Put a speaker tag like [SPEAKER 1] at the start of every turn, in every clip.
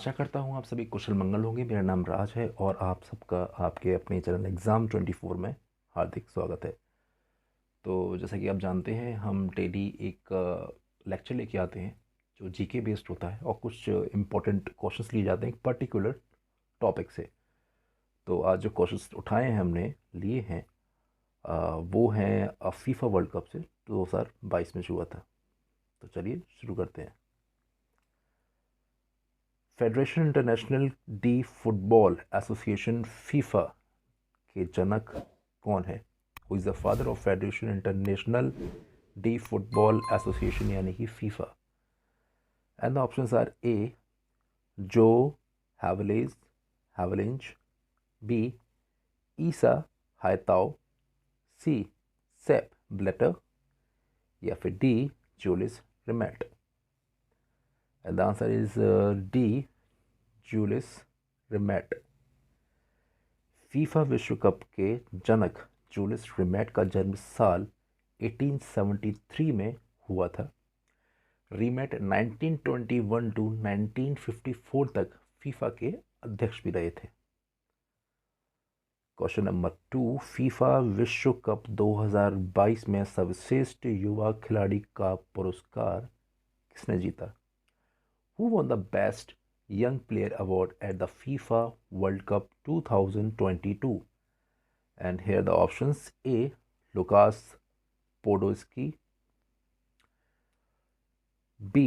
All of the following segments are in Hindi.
[SPEAKER 1] आशा करता हूँ आप सभी कुशल मंगल होंगे। मेरा नाम राज है और आप सबका आपके अपने चैनल एग्ज़ाम 24 में हार्दिक स्वागत है। तो जैसा कि आप जानते हैं, हम डेली एक लेक्चर लेके आते हैं जो जीके बेस्ड होता है और कुछ इम्पोर्टेंट क्वेश्चंस लिए जाते हैं एक पर्टिकुलर टॉपिक से। तो आज जो क्वेश्चंस उठाए हैं, हमने लिए हैं, वो हैं फीफा वर्ल्ड कप से 2022 में जो हुआ था। तो चलिए शुरू करते हैं। Federation International de Football Association FIFA के जनक कौन है? Who is the father of Federation International de Football Association यानी कि FIFA? And the options are A Joao Havelange, B Isa हायताओ, C shape bladder या फिर D Julius remit. And the answer is D Julius remit. FIFA विश्व कप के जनक जूलिस रिमेट का जन्म साल 1873 में हुआ था। रिमेट 1921 टू 1954 तक फीफा के अध्यक्ष भी रहे थे। क्वेश्चन नंबर 2, फीफा विश्व कप 2022 में सर्वश्रेष्ठ युवा खिलाड़ी का पुरस्कार किसने जीता? Who won the best young player award at the FIFA World Cup 2022? And here the options: A. Lukas Podolski, B.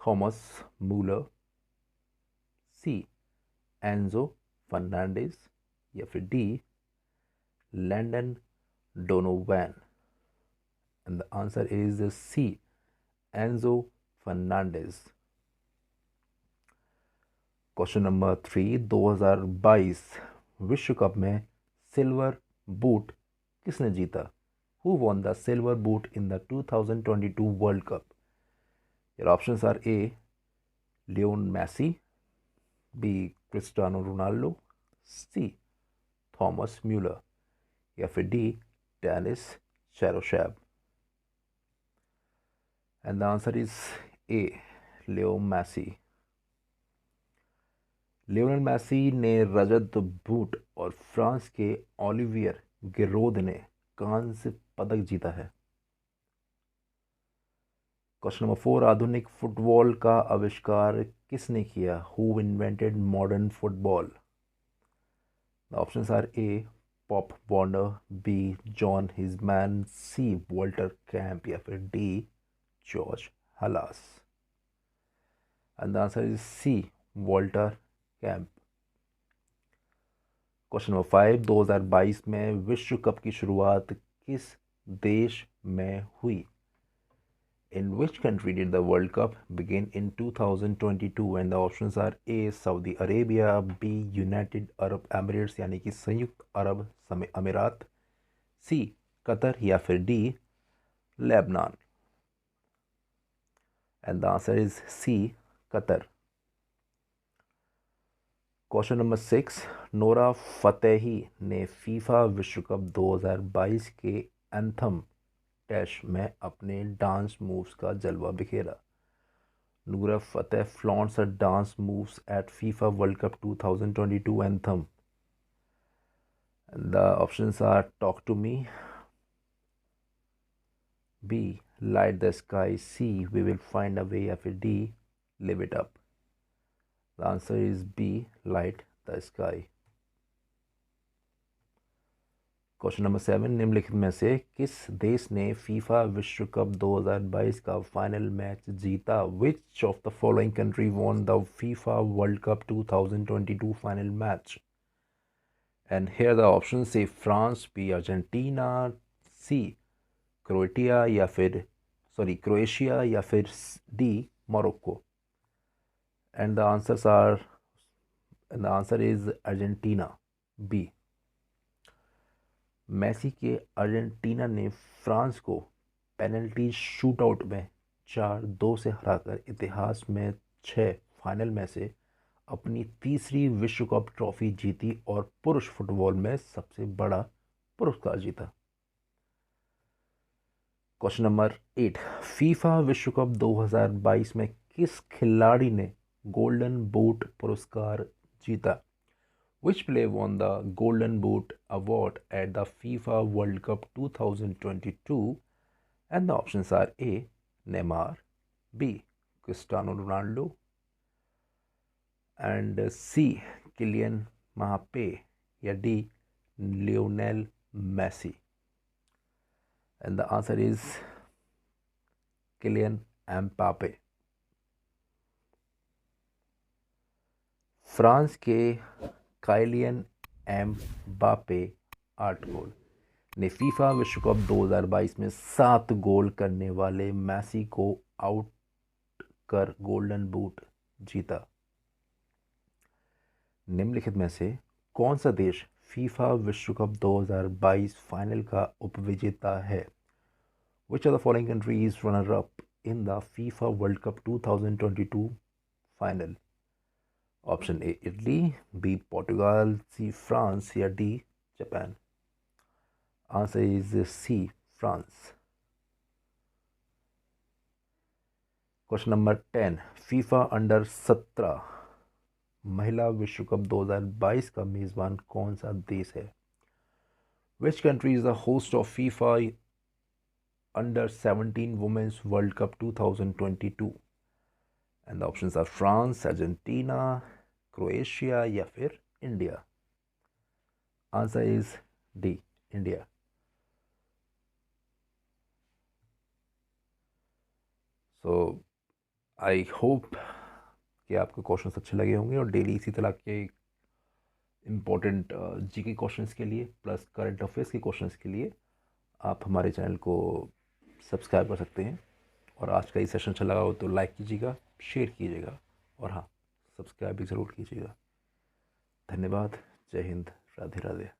[SPEAKER 1] Thomas Muller, C. Enzo Fernandez या फिर D. Landon Donovan. And the answer is C. Enzo Fernandez. Question number 3, 2022 विश्व कप में सिल्वर बूट किसने जीता? Who won the silver boot in the 2022 World Cup? Your options are A Lionel Messi, B Cristiano Ronaldo, C Thomas Muller या फिर D Denis Cheryshev. And the answer is A Leo Messi. Lionel Messi ने रजत बूट और फ्रांस के ओलिवियर गिरोद ने कांस्य पदक जीता है। क्वेश्चन नंबर 4, आधुनिक फुटबॉल का आविष्कार किसने किया? Who invented modern football? The options are A Pop Warner, B John Heisman, C Walter Camp या फिर D George Halas. And the answer is C Walter Camp. Question number 5, 2022 में विश्व कप की शुरुआत किस देश में हुई? In which country did the World Cup begin in 2022? And the options are A Saudi Arabia, B United Arab Emirates यानी कि संयुक्त अरब अमीरात, सी कतर या फिर D Lebanon. And the answer is C Qatar. Question number 6, Nora Fatehi ने फीफा विश्व कप 2022 के एंथम डैश में अपने डांस मूव्स का जलवा बिखेरा। नूरा फतेह फ्लॉन्ट्स her dance moves at FIFA World Cup 2022 anthem. And the options are Talk to Me, B. Light the Sky, C. We Will Find a Way या फिर D. Live It Up. The answer is B. Light the Sky. Question number 7, निम्नलिखित में से किस देश ने फीफा विश्व कप 2022 का फाइनल मैच जीता? Which of the following country won the FIFA World Cup 2022 final match? And here the option से France, B Argentina, C Croatia या फिर D Morocco. And the answer is Argentina, B. Messi के अर्जेंटीना ने फ्रांस को पेनल्टी शूटआउट में 4-2 से हराकर इतिहास में 6 फाइनल में से अपनी तीसरी विश्व कप ट्रॉफी जीती और पुरुष फुटबॉल में सबसे बड़ा पुरस्कार जीता। क्वेश्चन नंबर 8, फीफा विश्व कप 2022 में किस खिलाड़ी ने गोल्डन बूट पुरस्कार जीता? Which player won the Golden Boot award at the FIFA World Cup 2022? And the options are A. Neymar, B. Cristiano Ronaldo, and C. Kylian Mbappe, या D. Lionel Messi. And the answer is Kylian Mbappe. France के काइलियन एम्बापे 8 गोल ने फीफा विश्व कप 2022 में 7 गोल करने वाले मैसी को आउट कर गोल्डन बूट जीता। निम्नलिखित में से कौन सा देश फीफा विश्व कप 2022 फाइनल का उपविजेता है? Which of the following countries runner up in the FIFA World Cup 2022 final? Option A Italy, B Portugal, C France या D Japan. Answer is C France. Question number 10, FIFA under 17 महिला विश्व कप 2022 का मेजबान कौन सा देश है? Which country is the host of FIFA under 17 women's World Cup 2022? And the options are France, Argentina, Croatia या फिर India. Answer is D, India. So I hope कि आपको क्वेश्चंस अच्छे लगे होंगे और डेली इसी तरह के इम्पोर्टेंट जीके क्वेश्चंस के लिए प्लस करंट अफेयर्स के क्वेश्चंस के लिए आप हमारे चैनल को सब्सक्राइब कर सकते हैं। और आज का ये सेशन अच्छा लगा हो तो लाइक कीजिएगा, शेयर कीजिएगा और हाँ, सब्सक्राइब भी ज़रूर कीजिएगा। धन्यवाद। जय हिंद। राधे राधे।